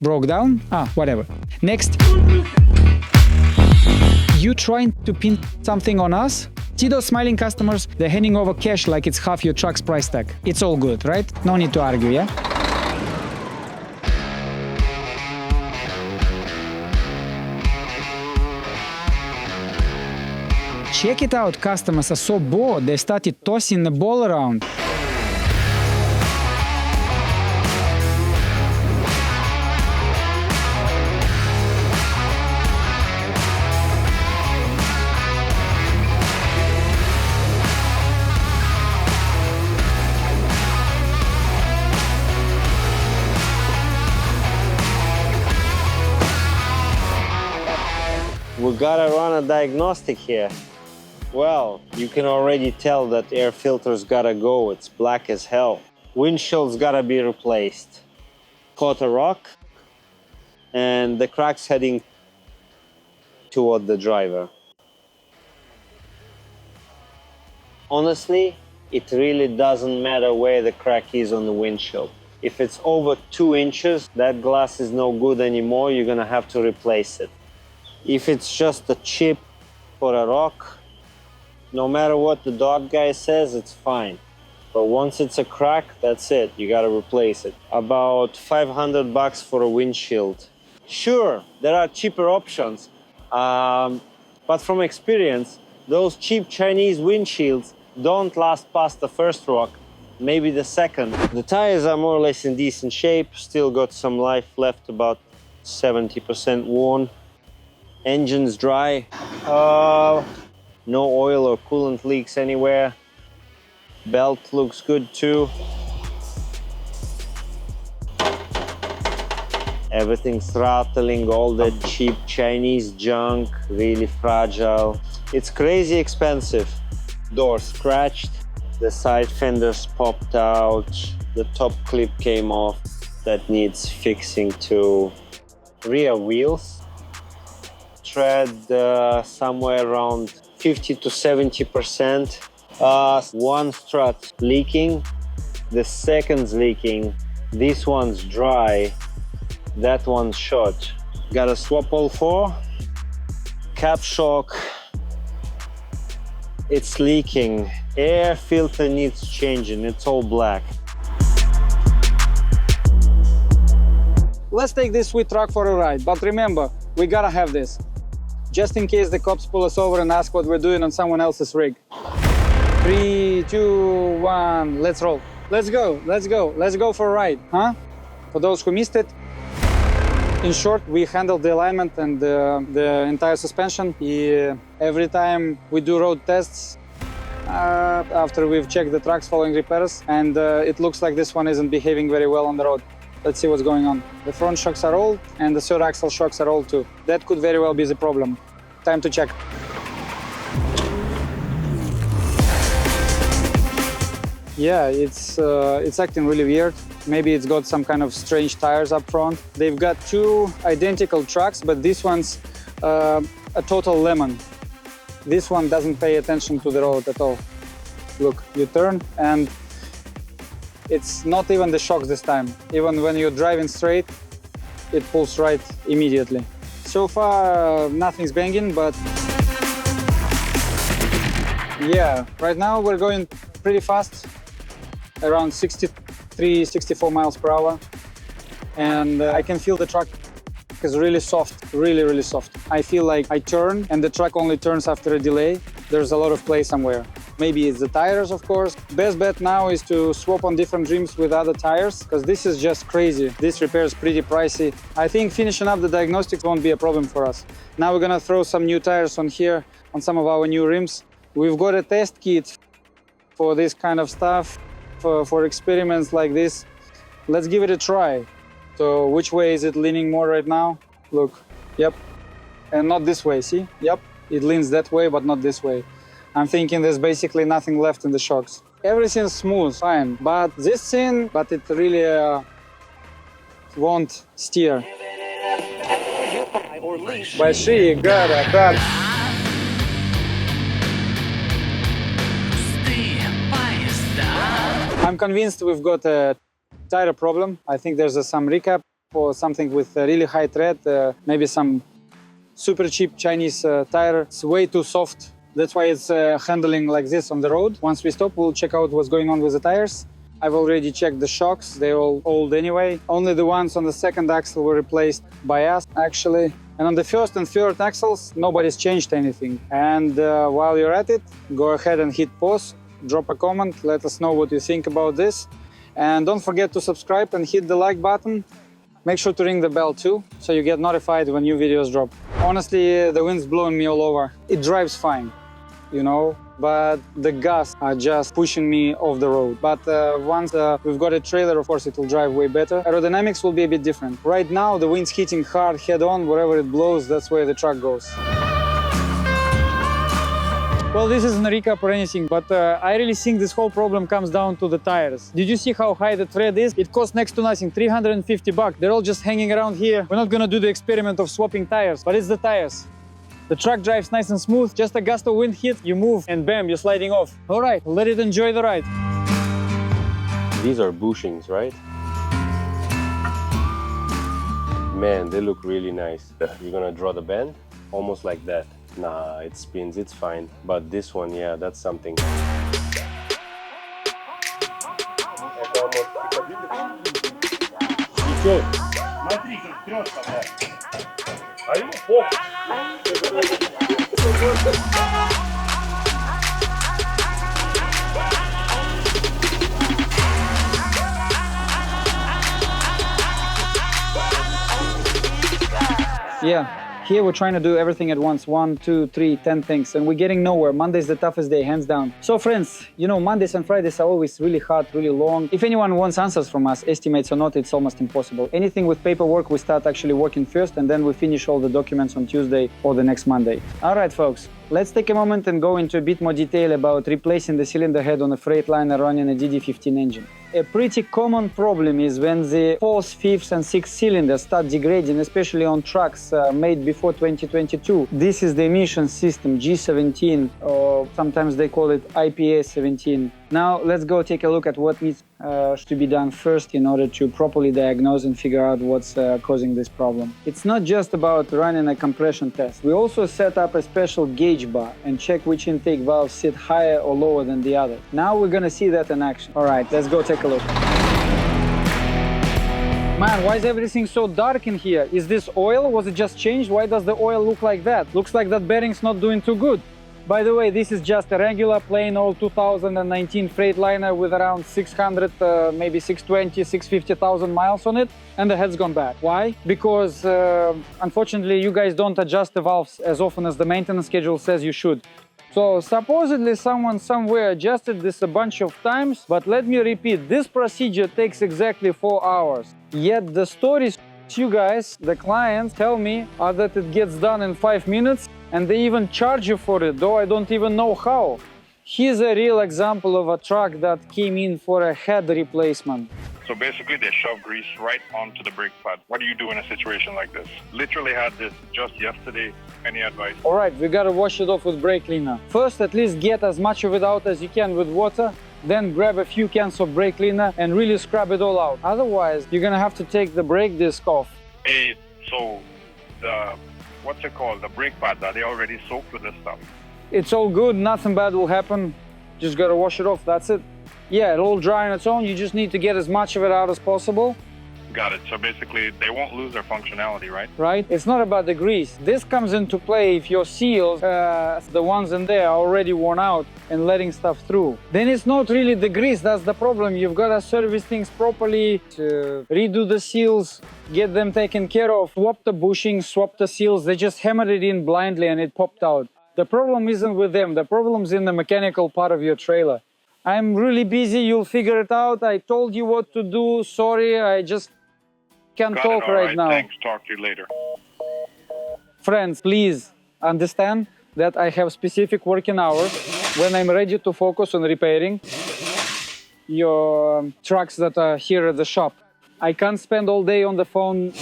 Broke down? Whatever. Next. You trying to pin something on us? See those smiling customers? They're handing over cash like it's half your truck's price tag. It's all good, right? No need to argue, yeah? Check it out, customers are so bored, they started tossing the ball around. We gotta run a diagnostic here. Well, you can already tell that air filter's gotta go, it's black as hell. Windshield's gotta be replaced. Caught a rock, and the crack's heading toward the driver. Honestly, it really doesn't matter where the crack is on the windshield. If it's over 2 inches, that glass is no good anymore, you're gonna have to replace it. If it's just a chip or a rock, no matter what the dog guy says, it's fine. But once it's a crack, that's it. You gotta replace it. About $500 for a windshield. Sure, there are cheaper options. But from experience, those cheap Chinese windshields don't last past the first rock, maybe the second. The tires are more or less in decent shape. Still got some life left, about 70% worn. Engine's dry. No oil or coolant leaks anywhere. Belt looks good too. Everything's throttling, all that cheap Chinese junk, really fragile. It's crazy expensive. Door scratched, the side fenders popped out, the top clip came off. That needs fixing too. Rear wheels. Tread somewhere around 50 to 70%. One strut leaking, the second's leaking, this one's dry, that one's short. Gotta swap all 4. Cap shock, it's leaking. Air filter needs changing, it's all black. Let's take this sweet truck for a ride, but remember, we gotta have this. Just in case the cops pull us over and ask what we're doing on someone else's rig. 3, 2, 1, let's roll. Let's go, let's go, let's go for a ride, huh? For those who missed it, in short, we handled the alignment and the entire suspension. Every time we do road tests, after we've checked the trucks following repairs, and it looks like this one isn't behaving very well on the road. Let's see what's going on. The front shocks are old and the third axle shocks are old too. That could very well be the problem. Time to check. Yeah, it's acting really weird. Maybe it's got some kind of strange tires up front. They've got 2 identical trucks, but this one's a total lemon. This one doesn't pay attention to the road at all. Look, you turn and it's not even the shocks this time. Even when you're driving straight, it pulls right immediately. So far, nothing's banging, but yeah, right now we're going pretty fast, around 63, 64 miles per hour. And I can feel the truck is really soft, really, really soft. I feel like I turn and the truck only turns after a delay. There's a lot of play somewhere. Maybe it's the tires, of course. Best bet now is to swap on different rims with other tires, because this is just crazy. This repair is pretty pricey. I think finishing up the diagnostics won't be a problem for us. Now we're gonna throw some new tires on here, on some of our new rims. We've got a test kit for this kind of stuff, for experiments like this. Let's give it a try. So which way is it leaning more right now? Look, yep. And not this way, see? Yep, it leans that way, but not this way. I'm thinking there's basically nothing left in the shocks. Everything's smooth, fine, but this thing, but it really won't steer. Большие города. I'm convinced we've got a tire problem. I think there's some recap. or something with a really high tread, maybe some super cheap Chinese tire. It's way too soft. That's why it's handling like this on the road. Once we stop, we'll check out what's going on with the tires. I've already checked the shocks. They're all old anyway. Only the ones on the second axle were replaced by us, actually. And on the first and third axles, nobody's changed anything. And while you're at it, go ahead and hit pause, drop a comment, let us know what you think about this. And don't forget to subscribe and hit the like button. Make sure to ring the bell too, so you get notified when new videos drop. Honestly, the wind's blowing me all over. It drives fine, you know, but the gusts are just pushing me off the road. But once we've got a trailer, of course, it will drive way better. Aerodynamics will be a bit different. Right now, the wind's hitting hard head on. Wherever it blows, that's where the truck goes. Well, this isn't a recap or anything, but I really think this whole problem comes down to the tires. Did you see how high the tread is? It costs next to nothing, 350 bucks. They're all just hanging around here. We're not gonna do the experiment of swapping tires, but it's the tires. The truck drives nice and smooth, just a gust of wind hit, you move, and bam, you're sliding off. All right, let it enjoy the ride. These are bushings, right? Man, they look really nice. You're gonna draw the bend, almost like that. Nah, it spins, it's fine. But this one, yeah, that's something. Yeah. Here we're trying to do everything at once, 1, 2, 3, 10 things, and we're getting nowhere. Monday's the toughest day, hands down. So friends, you know, Mondays and Fridays are always really hard, really long. If anyone wants answers from us, estimates or not, it's almost impossible. Anything with paperwork, we start actually working first, and then we finish all the documents on Tuesday or the next Monday. All right, folks, let's take a moment and go into a bit more detail about replacing the cylinder head on a Freightliner running a DD15 engine. A pretty common problem is when the 4th, 5th and 6th cylinders start degrading, especially on trucks made before 2022. This is the emission system, G17, or sometimes they call it IPA17. Now let's go take a look at what needs to be done first in order to properly diagnose and figure out what's causing this problem. It's not just about running a compression test. We also set up a special gauge bar and check which intake valves sit higher or lower than the other. Now we're gonna see that in action. All right, let's go take a look. Man, why is everything so dark in here? Is this oil? Was it just changed? Why does the oil look like that? Looks like that bearing's not doing too good. By the way, this is just a regular plain old 2019 Freightliner with around 600, maybe 620, 650,000 miles on it, and the head's gone bad. Why? Because unfortunately you guys don't adjust the valves as often as the maintenance schedule says you should. So supposedly someone somewhere adjusted this a bunch of times, but let me repeat, this procedure takes exactly 4 hours. Yet the stories you guys, the clients, tell me are that it gets done in 5 minutes, and they even charge you for it, though I don't even know how. Here's a real example of a truck that came in for a head replacement. So basically they shove grease right onto the brake pad. What do you do in a situation like this? Literally had this just yesterday. Any advice? All right, we gotta wash it off with brake cleaner. First, at least get as much of it out as you can with water, then grab a few cans of brake cleaner and really scrub it all out. Otherwise, you're gonna have to take the brake disc off. Hey, so what's it called? The brake pads, are they already soaked with this stuff? It's all good, nothing bad will happen. Just gotta wash it off, that's it. Yeah, it'll all dry on its own. You just need to get as much of it out as possible. Got it. So basically, they won't lose their functionality, right? Right? It's not about the grease. This comes into play if your seals, the ones in there, are already worn out and letting stuff through. Then it's not really the grease, that's the problem. You've got to service things properly, to redo the seals, get them taken care of, swap the bushing, swap the seals. They just hammered it in blindly and it popped out. The problem isn't with them. The problem's in the mechanical part of your trailer. I'm really busy. You'll figure it out. I told you what to do. Sorry, I just can't talk right now. Thanks. Talk to you later. Friends, please understand that I have specific working hours when I'm ready to focus on repairing your trucks that are here at the shop. I can't spend all day on the phone.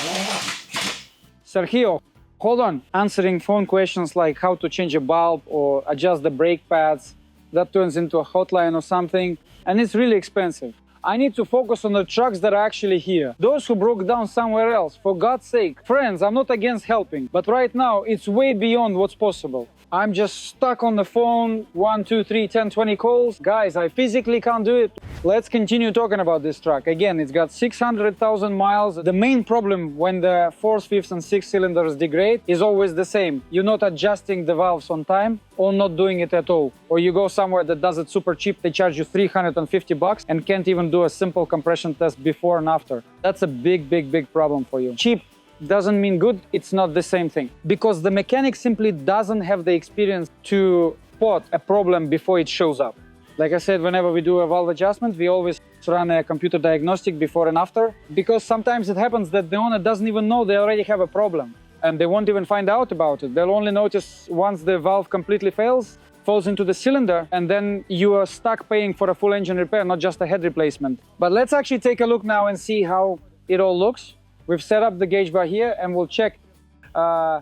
Sergio, hold on. Answering phone questions like how to change a bulb or adjust the brake pads. That turns into a hotline or something, and it's really expensive. I need to focus on the trucks that are actually here. Those who broke down somewhere else, for God's sake. Friends, I'm not against helping, but right now it's way beyond what's possible. I'm just stuck on the phone, 1, 2, 3, 10, 20 calls. Guys, I physically can't do it. Let's continue talking about this truck. Again, it's got 600,000 miles. The main problem when the 4th, 5th and 6th cylinders degrade is always the same. You're not adjusting the valves on time or not doing it at all. Or you go somewhere that does it super cheap, they charge you $350 and can't even do a simple compression test before and after. That's a big problem for you. Cheap doesn't mean good, it's not the same thing. Because the mechanic simply doesn't have the experience to spot a problem before it shows up. Like I said, whenever we do a valve adjustment, we always run a computer diagnostic before and after, because sometimes it happens that the owner doesn't even know they already have a problem, and they won't even find out about it. They'll only notice once the valve completely fails, falls into the cylinder, and then you are stuck paying for a full engine repair, not just a head replacement. But let's actually take a look now and see how it all looks. We've set up the gauge bar here, and we'll check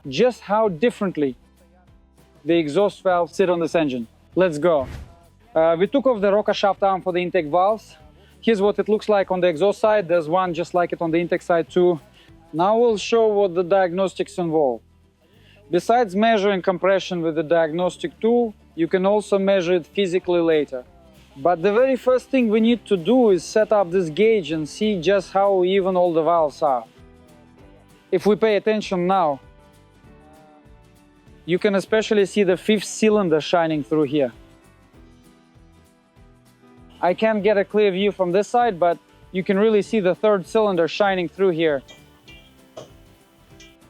just how differently the exhaust valves sit on this engine. Let's go. We took off the rocker shaft arm for the intake valves. Here's what it looks like on the exhaust side. There's one just like it on the intake side too. Now we'll show what the diagnostics involve. Besides measuring compression with the diagnostic tool, you can also measure it physically later. But the very first thing we need to do is set up this gauge and see just how even all the valves are. If we pay attention now, you can especially see the 5th cylinder shining through here. I can't get a clear view from this side, but you can really see the 3rd cylinder shining through here.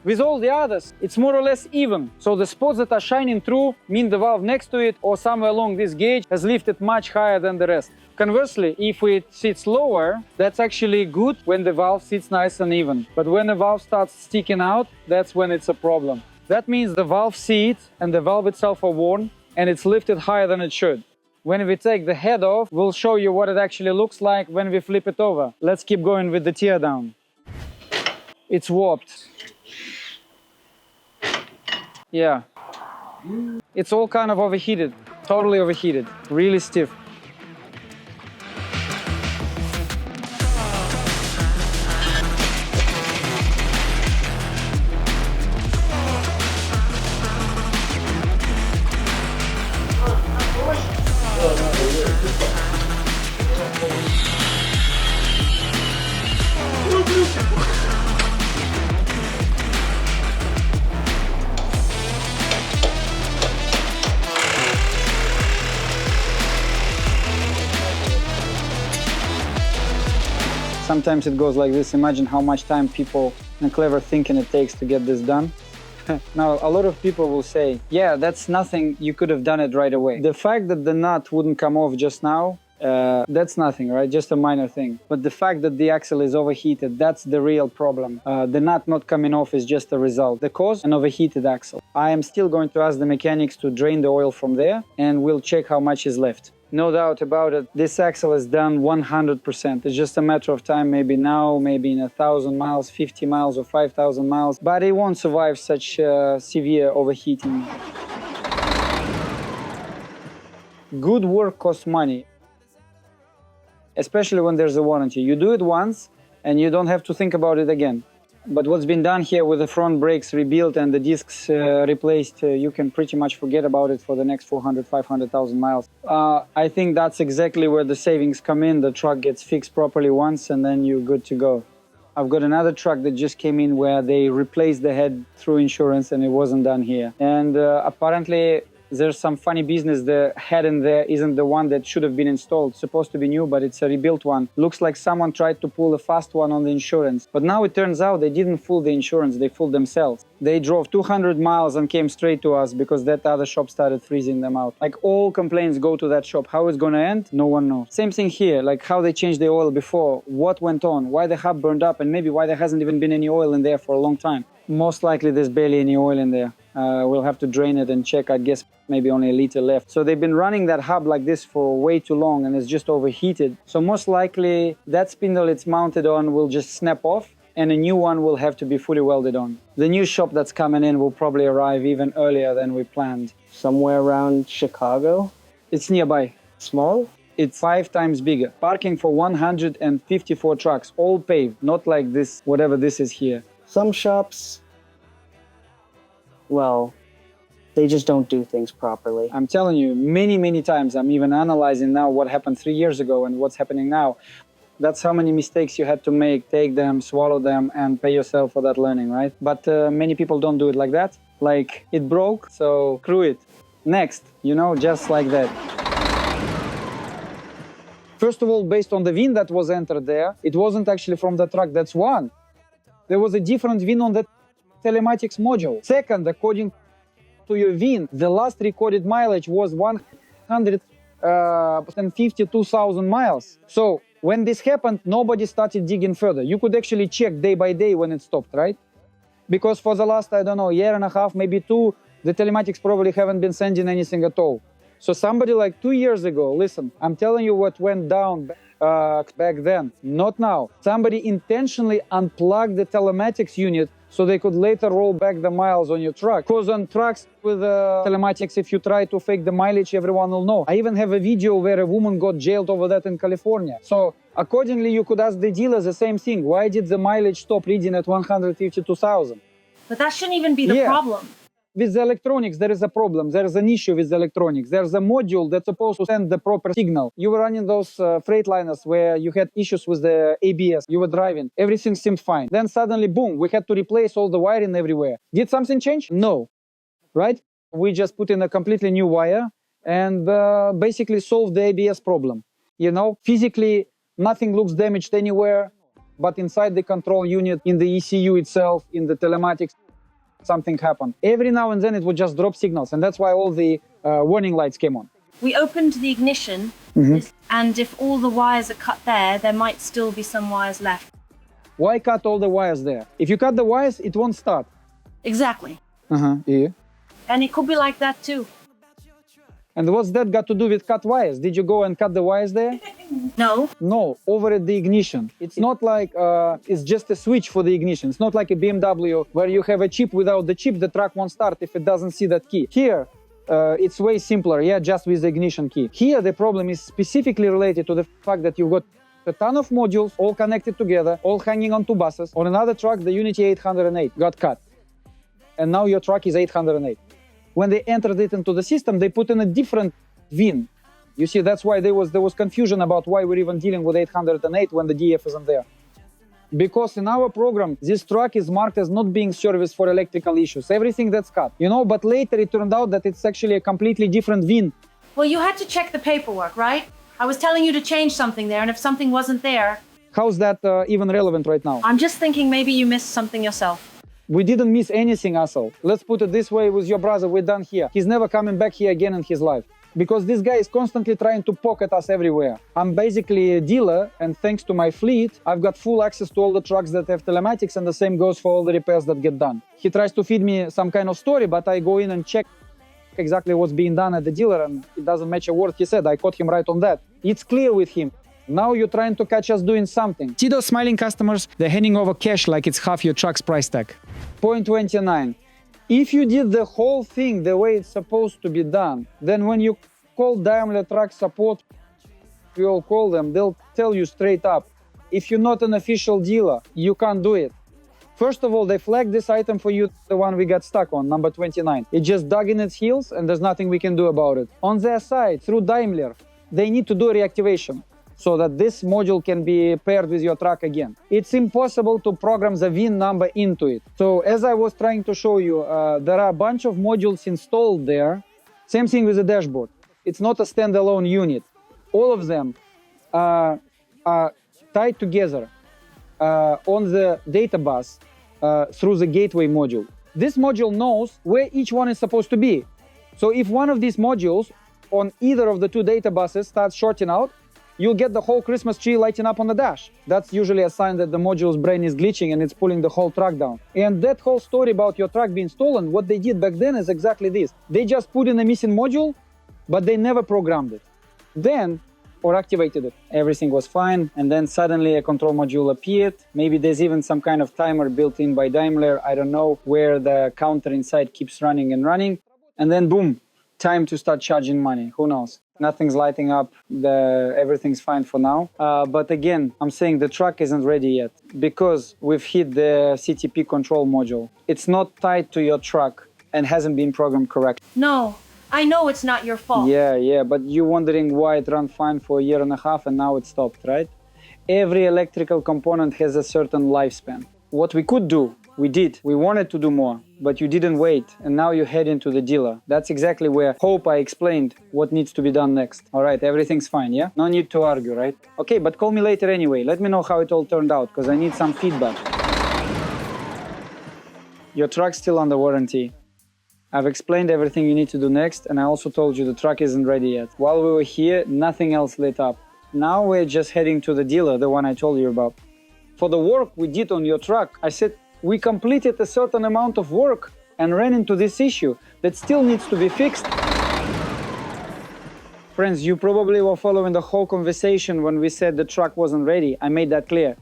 With all the others, it's more or less even. So the spots that are shining through mean the valve next to it or somewhere along this gauge has lifted much higher than the rest. Conversely, if it sits lower, that's actually good when the valve sits nice and even. But when the valve starts sticking out, that's when it's a problem. That means the valve seat and the valve itself are worn and it's lifted higher than it should. When we take the head off, we'll show you what it actually looks like when we flip it over. Let's keep going with the tear down. It's warped. Yeah. It's all kind of overheated, totally overheated, really stiff. Sometimes it goes like this. Imagine how much time people and clever thinking it takes to get this done. Now, a lot of people will say, yeah, that's nothing, you could have done it right away. The fact that the nut wouldn't come off just now, that's nothing, right? Just a minor thing. But the fact that the axle is overheated, that's the real problem. The nut not coming off is just a result. The cause, an overheated axle. I am still going to ask the mechanics to drain the oil from there, and we'll check how much is left. No doubt about it, this axle is done 100%. It's just a matter of time, maybe now, maybe in 1,000 miles, 50 miles or 5,000 miles, but it won't survive such severe overheating. Good work costs money, especially when there's a warranty. You do it once and you don't have to think about it again. But what's been done here with the front brakes rebuilt and the discs replaced, you can pretty much forget about it for the next 400, 500,000 miles. I think that's exactly where the savings come in. The truck gets fixed properly once and then you're good to go. I've got another truck that just came in where they replaced the head through insurance and it wasn't done here. And apparently there's some funny business. The head in there isn't the one that should have been installed. It's supposed to be new, but it's a rebuilt one. Looks like someone tried to pull a fast one on the insurance. But now it turns out they didn't fool the insurance, they fooled themselves. They drove 200 miles and came straight to us because that other shop started freezing them out. Like, all complaints go to that shop. How it's gonna end? No one knows. Same thing here, like how they changed the oil before, what went on, why the hub burned up, and maybe why there hasn't even been any oil in there for a long time. Most likely there's barely any oil in there. We'll have to drain it and check. I guess maybe only a liter left. So they've been running that hub like this for way too long and it's just overheated. So most likely that spindle it's mounted on will just snap off and a new one will have to be fully welded on. The new shop that's coming in will probably arrive even earlier than we planned. Somewhere around Chicago? It's nearby. Small? It's 5 times bigger. Parking for 154 trucks, all paved, not like this, whatever this is here. Some shops, well, they just don't do things properly. I'm telling you, many times, I'm even analyzing now what happened 3 years ago and what's happening now. That's how many mistakes you had to make, take them, swallow them, and pay yourself for that learning, right? But many people don't do it like that. Like, it broke, so screw it. Next, you know, just like that. First of all, based on the VIN that was entered there, it wasn't actually from the truck, that's one. There was a different VIN on the telematics module. Second, according to your VIN, the last recorded mileage was 152,000 miles. So when this happened, nobody started digging further. You could actually check day by day when it stopped, right? Because for the last, I don't know, year and a half, maybe 2, the telematics probably haven't been sending anything at all. So somebody like 2 years ago, listen, I'm telling you what went down back then, not now. Somebody intentionally unplugged the telematics unit so they could later roll back the miles on your truck. Because on trucks with telematics, if you try to fake the mileage, everyone will know. I even have a video where a woman got jailed over that in California. So accordingly, you could ask the dealer the same thing. Why did the mileage stop reading at 152,000? But that shouldn't even be the problem. With the electronics, there is a problem. There is an issue with the electronics. There's a module that's supposed to send the proper signal. You were running those Freightliners where you had issues with the ABS. You were driving. Everything seemed fine. Then suddenly, boom, we had to replace all the wiring everywhere. Did something change? No. Right? We just put in a completely new wire and basically solved the ABS problem. You know, physically, nothing looks damaged anywhere, but inside the control unit, in the ECU itself, in the telematics, something happened. Every now and then it would just drop signals, and that's why all the warning lights came on. We opened the ignition, and if all the wires are cut there might still be some wires left. Why cut all the wires there? If you cut the wires, it won't start. Exactly. Yeah. And it could be like that too. And what's that got to do with cut wires? Did you go and cut the wires there? No. No, over at the ignition. It's not like it's just a switch for the ignition. It's not like a BMW where you have a chip. Without the chip, the truck won't start if it doesn't see that key. Here, it's way simpler, just with the ignition key. Here, the problem is specifically related to the fact that you've got a ton of modules all connected together, all hanging on 2 buses. On another truck, the Unity 808 got cut. And now your truck is 808. When they entered it into the system, they put in a different VIN. You see, that's why there was confusion about why we're even dealing with 808 when the DF isn't there. Because in our program, this truck is marked as not being serviced for electrical issues, everything that's cut. You know, but later it turned out that it's actually a completely different VIN. Well, you had to check the paperwork, right? I was telling you to change something there, and if something wasn't there... How's that even relevant right now? I'm just thinking maybe you missed something yourself. We didn't miss anything, asshole. Let's put it this way with your brother, we're done here. He's never coming back here again in his life. Because this guy is constantly trying to pocket us everywhere. I'm basically a dealer, and thanks to my fleet, I've got full access to all the trucks that have telematics, and the same goes for all the repairs that get done. He tries to feed me some kind of story, but I go in and check exactly what's being done at the dealer, and it doesn't match a word he said. I caught him right on that. It's clear with him. Now you're trying to catch us doing something. See those smiling customers? They're handing over cash like it's half your truck's price tag. Point 29. If you did the whole thing the way it's supposed to be done, then when you call Daimler Truck Support, we all call them, they'll tell you straight up, if you're not an official dealer, you can't do it. First of all, they flagged this item for you, the one we got stuck on, number 29. It just dug in its heels and there's nothing we can do about it. On their side, through Daimler, they need to do a reactivation so that this module can be paired with your truck again. It's impossible to program the VIN number into it. So as I was trying to show you, there are a bunch of modules installed there. Same thing with the dashboard. It's not a standalone unit. All of them are tied together on the data bus through the gateway module. This module knows where each one is supposed to be. So if one of these modules on either of the 2 data buses starts shorting out, you'll get the whole Christmas tree lighting up on the dash. That's usually a sign that the module's brain is glitching and it's pulling the whole truck down. And that whole story about your truck being stolen, what they did back then is exactly this. They just put in a missing module, but they never programmed it. Then, or activated it. Everything was fine, and then suddenly a control module appeared. Maybe there's even some kind of timer built in by Daimler, I don't know, where the counter inside keeps running and running. And then boom, time to start charging money. Who knows? Nothing's lighting up, everything's fine for now. But again, I'm saying the truck isn't ready yet because we've hit the CTP control module. It's not tied to your truck and hasn't been programmed correctly. No, I know it's not your fault. Yeah, but you're wondering why it ran fine for a year and a half and now it stopped, right? Every electrical component has a certain lifespan. What we could do, we did. We wanted to do more, but you didn't wait, and now you're heading to the dealer. That's exactly where hope I explained what needs to be done next. All right, everything's fine, yeah? No need to argue, right? Okay, but call me later anyway. Let me know how it all turned out, because I need some feedback. Your truck's still under warranty. I've explained everything you need to do next, and I also told you the truck isn't ready yet. While we were here, nothing else lit up. Now we're just heading to the dealer, the one I told you about. For the work we did on your truck, I said, we completed a certain amount of work and ran into this issue that still needs to be fixed. Friends, you probably were following the whole conversation when we said the truck wasn't ready. I made that clear.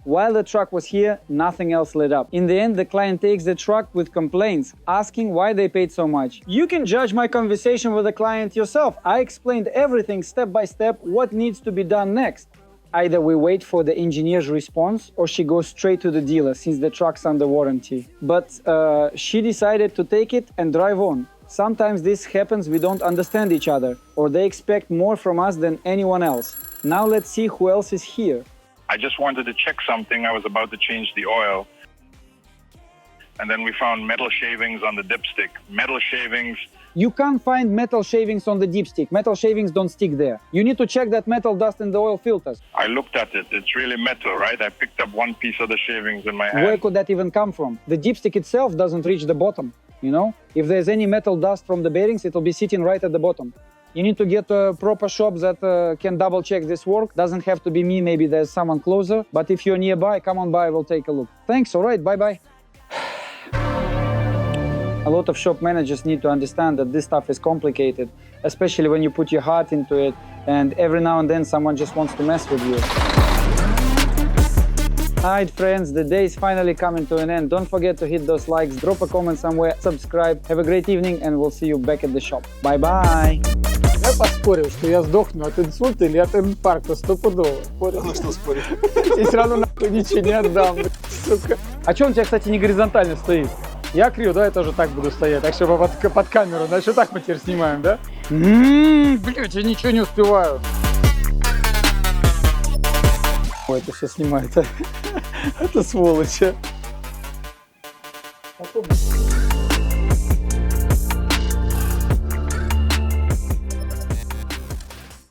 While the truck was here, nothing else lit up. In the end, the client takes the truck with complaints, asking why they paid so much. You can judge my conversation with the client yourself. I explained everything step by step, what needs to be done next. Either we wait for the engineer's response or she goes straight to the dealer since the truck's under warranty. But she decided to take it and drive on. Sometimes this happens, we don't understand each other, or they expect more from us than anyone else. Now let's see who else is here. I just wanted to check something. I was about to change the oil. And then we found metal shavings on the dipstick. Metal shavings. You can't find metal shavings on the dipstick. Metal shavings don't stick there. You need to check that metal dust in the oil filters. I looked at it. It's really metal, right? I picked up one piece of the shavings in my hand. Where could that even come from? The dipstick itself doesn't reach the bottom, you know? If there's any metal dust from the bearings, it'll be sitting right at the bottom. You need to get a proper shop that can double check this work. Doesn't have to be me, maybe there's someone closer. But if you're nearby, come on by, we'll take a look. Thanks, all right, bye-bye. A lot of shop managers need to understand that this stuff is complicated, especially when you put your heart into it and every now and then someone just wants to mess with you. Alright friends, the day is finally coming to an end. Don't forget to hit those likes, drop a comment somewhere, subscribe. Have a great evening and we'll see you back at the shop. Bye-bye! Я поспорил, что я сдохну от инсульта или от инфаркта, стопудово. Ну что спорить? И все равно нахуй ничего не отдам, сука. А чё он у тебя, кстати, не горизонтально стоит? Я криво, да, я тоже так буду стоять, так что под камеру. Значит, так мы теперь снимаем, да? Блять, я ничего не успеваю. Ой, это все снимает. Это сволочь.